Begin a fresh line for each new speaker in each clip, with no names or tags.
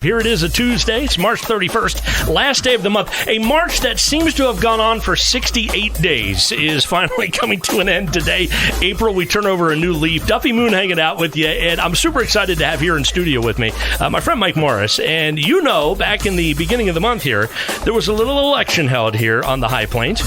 Here it is, a Tuesday. It's March 31st, last day of the month. A March that seems to have gone on for 68 days is finally coming to an end today. April, we turn over a new leaf. Duffy Moon hanging out with you, and I'm super excited to have here in studio with me my friend Mike Morris. And you know, back in the beginning of the month here, there was a little election held here on the High Plains.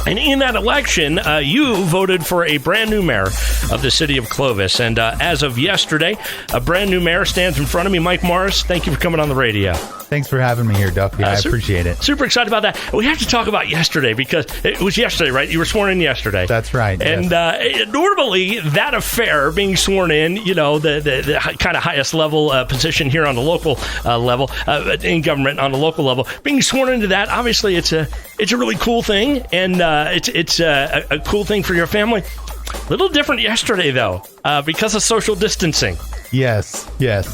And in that election, you voted for a brand new mayor of the City of Clovis. And as of yesterday, a brand new mayor stands in front of me. Mike Morris, thank you for coming on the radio.
Thanks for having me here, Duffy. I appreciate it.
Super excited about that. We have to talk about yesterday because it was yesterday, right? You were sworn in yesterday.
That's right.
And normally that affair, being sworn in, you know, the kind of highest level position here on the local level, in government on the local level, being sworn into that, obviously it's a really cool thing. And it's a cool thing for your family. A little different yesterday, though, because of social distancing.
Yes.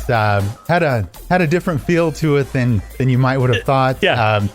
Had a different feel to it than you might would have thought.
Yeah.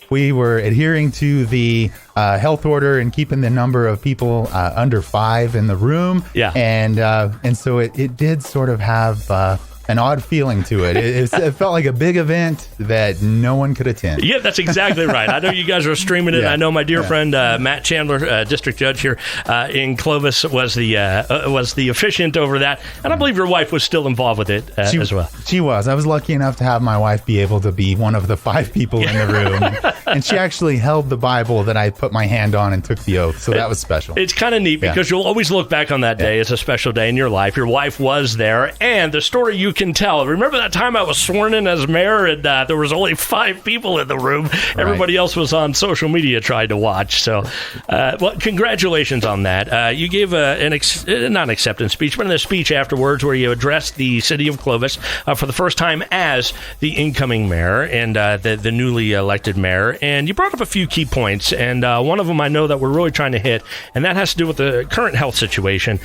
We were adhering to the health order and keeping the number of people under 5 in the room.
Yeah.
And so it did sort of have an odd feeling to it. It felt like a big event that no one could attend.
Yeah, that's exactly right. I know you guys are streaming it.
Yeah.
I know my dear friend Matt Chandler, district judge here in Clovis, was the officiant over that, and I believe your wife was still involved with it as well.
She was. I was lucky enough to have my wife be able to be one of the 5 people in the room, and she actually held the Bible that I put my hand on and took the oath. So that was special.
It's kind of neat because you'll always look back on that day as a special day in your life. Your wife was there, and the story you can tell. Remember that time I was sworn in as mayor and there was only 5 people in the room. Right. Everybody else was on social media trying to watch. So, well, congratulations on that. You gave not an acceptance speech, but a speech afterwards where you addressed the City of Clovis for the first time as the incoming mayor and the newly elected mayor. And you brought up a few key points, and one of them I know that we're really trying to hit, and that has to do with the current health situation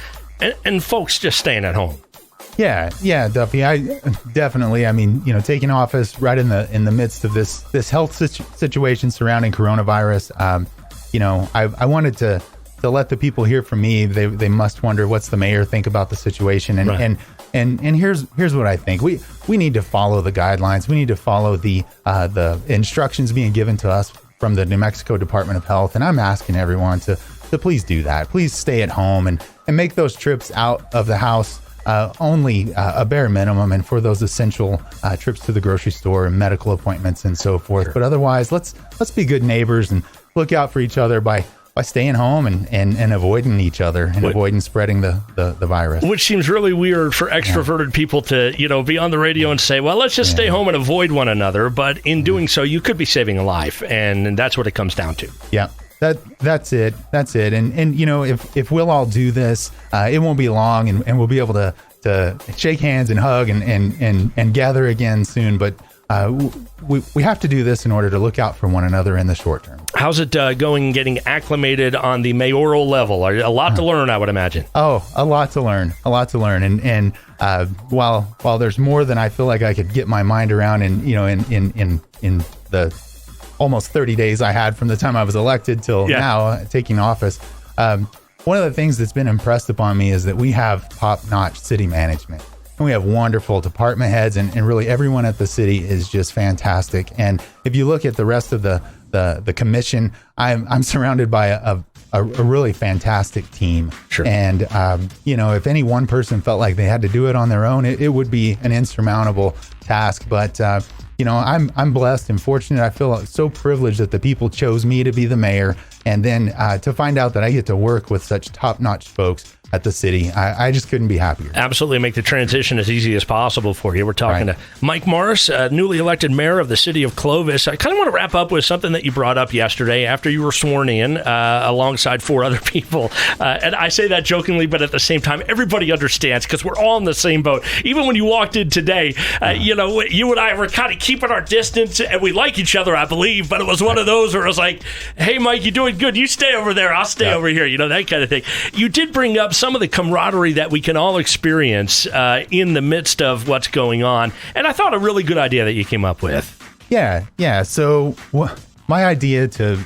and folks just staying at home.
Yeah, Duffy. I definitely. I mean, you know, taking office right in the midst of this health situation surrounding coronavirus. You know, I wanted to let the people hear from me. They must wonder what's the mayor think about the situation. And and here's what I think. We need to follow the guidelines. We need to follow the instructions being given to us from the New Mexico Department of Health. And I'm asking everyone to please do that. Please stay at home and make those trips out of the house. Only a bare minimum, and for those essential trips to the grocery store and medical appointments and so forth. Sure. But otherwise, let's be good neighbors and look out for each other by staying home and avoiding each other and avoiding spreading the virus. Which
seems really weird for extroverted people to, you know, be on the radio and say, well, let's just stay home and avoid one another. But in doing so, you could be saving a life, and that's what it comes down to.
Yeah. That's it. And you know, if we'll all do this, it won't be long, and we'll be able to shake hands and hug and gather again soon. But we have to do this in order to look out for one another in the short term.
How's it going getting acclimated on the mayoral level? A lot to learn, I would imagine.
Oh, a lot to learn. And while there's more than I feel like I could get my mind around, and you know, in the almost 30 days I had from the time I was elected till now taking office. One of the things that's been impressed upon me is that we have top-notch city management. And we have wonderful department heads, and really everyone at the city is just fantastic. And if you look at the rest of the commission, I'm surrounded by a really fantastic team.
Sure.
And, you know, if any one person felt like they had to do it on their own, it would be an insurmountable task. But, you know, I'm blessed and fortunate. I feel so privileged that the people chose me to be the mayor, and then to find out that I get to work with such top-notch folks at the city. I just couldn't be happier.
Absolutely make the transition as easy as possible for you. We're talking to Mike Morris, newly elected mayor of the City of Clovis. I kind of want to wrap up with something that you brought up yesterday after you were sworn in alongside 4 other people. And I say that jokingly, but at the same time, everybody understands because we're all in the same boat. Even when you walked in today, you know, you and I were kind of keeping our distance, and we like each other, I believe, but it was one of those where it was like, hey, Mike, you're doing good. You stay over there. I'll stay over here. You know, that kind of thing. You did bring up some of the camaraderie that we can all experience in the midst of what's going on. And I thought a really good idea that you came up with.
Yeah. So my idea to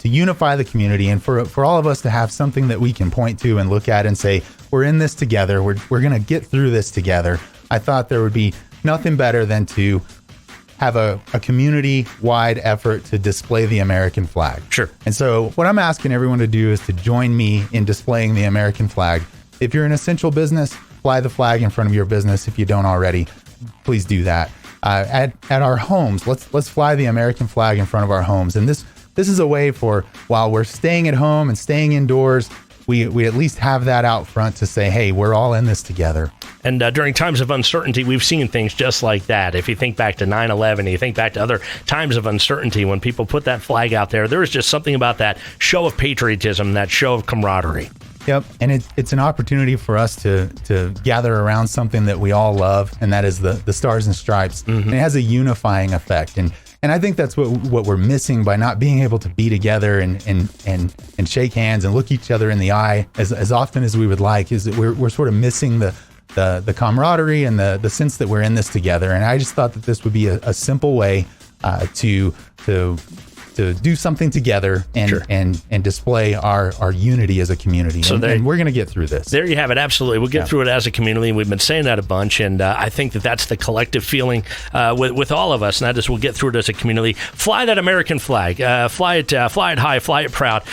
unify the community and for all of us to have something that we can point to and look at and say, we're in this together. We're going to get through this together. I thought there would be nothing better than to have a community-wide effort to display the American flag.
Sure.
And so what I'm asking everyone to do is to join me in displaying the American flag. If you're an essential business, fly the flag in front of your business. If you don't already, please do that. At our homes, let's fly the American flag in front of our homes. And this is a way for, while we're staying at home and staying indoors, we at least have that out front to say, hey, we're all in this together.
And during times of uncertainty, we've seen things just like that. If you think back to 9/11, you think back to other times of uncertainty, when people put that flag out there is just something about that show of patriotism, that show of camaraderie.
Yep, and it's an opportunity for us to gather around something that we all love, and that is the Stars and Stripes. And it has a unifying effect. And I think that's what we're missing by not being able to be together and shake hands and look each other in the eye as often as we would like, is that we're sort of missing the camaraderie and the sense that we're in this together. And I just thought that this would be a simple way to do something together and display our unity as a community. So and we're going to get through this.
There you have it. Absolutely. We'll get through it as a community. We've been saying that a bunch, and I think that's the collective feeling with all of us, and that is we'll get through it as a community. Fly that American flag. Fly it high, fly it proud.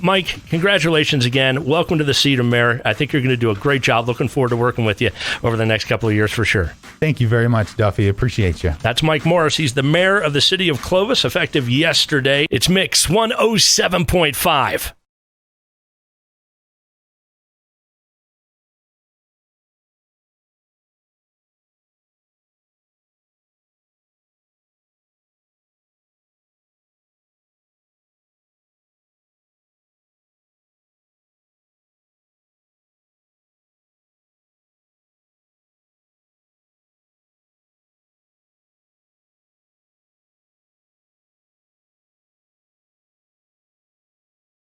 Mike, congratulations again. Welcome to the seat of mayor. I think you're going to do a great job. Looking forward to working with you over the next couple of years for sure.
Thank you very much, Duffy. Appreciate you.
That's Mike Morris. He's the mayor of the city of Clovis, effective yesterday. It's Mix 107.5.